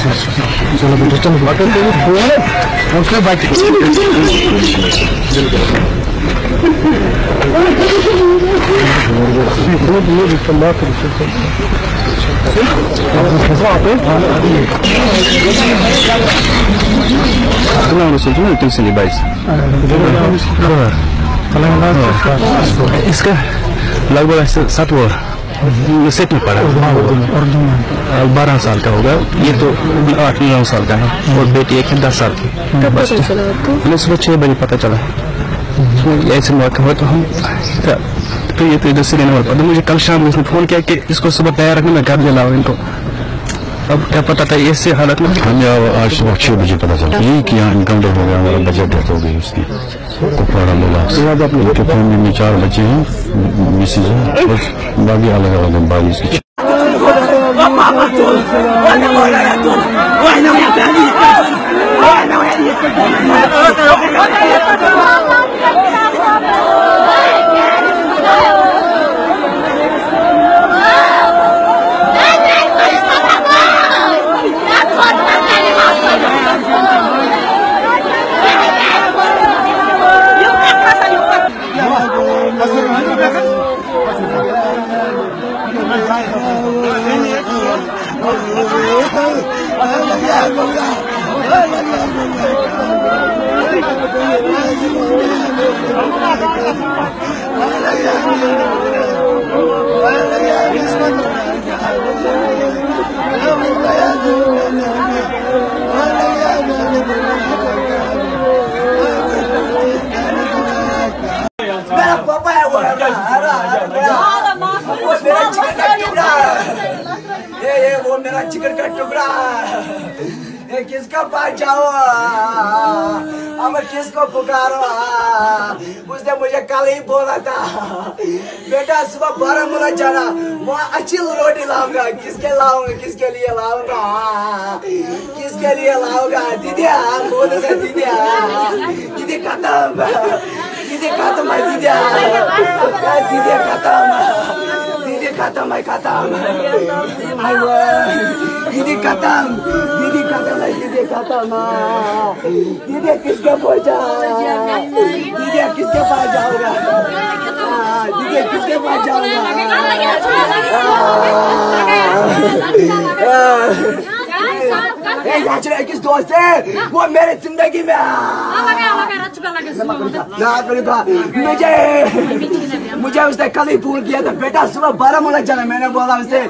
चलो बेटा चलो उसने बाइक इसका लगभग 7 वर्ष सेट में पड़ा और 12 साल का होगा। ये तो 8-9 साल का है और बेटी एक है 10 साल की। हमें सुबह 6 बजे पता चला ऐसे मौका हुआ तो हम तो ये तो इधर से लेने वाला था। मुझे कल शाम इसने फोन किया कि इसको सुबह तैयार रखने में घर जलाओ इनको। अब क्या पता था ऐसे हालत में हमें आज सुबह 6 बजे पता चला यही कि यहाँ इनकाउंटर हो गया, हमारा बजट डेथ हो गई उसकी कुपवाड़ा लोग। उनके फैमिली में 4 बच्चे हैं, मिसेज है और बाकी अलग अलग हैं। बाकी इसकी मेरा पापा है वो मेरा चिकन का टुकड़ा ये किसका पास जाओ अब किसको पुकारो। उसने मुझे कल ही बोला था बेटा सुबह 12 मुला जाना, वहाँ अच्छी रोटी लाऊंगा। किसके लाऊंगा, किसके लिए लाऊंगा, किसके लिए लाऊंगा। दीदी बोल से दीदी दीदी खत्म, दीदी खत्म है, दीदी दीदी खत्म, दीदी खत्म है, खत्म दीदी खत्म, दीदी खत्म है, दीदी खत्म। दीदी किसके पहुंचा, दीदी किसके पास जाऊंगा, दीदी किसके पास जाऊंगा। किस दोस्त है वो मेरे जिंदगी में मुझे उसने कल ही फोन किया था बेटा सुबह 12 मुला जाना। मैंने बोला उसे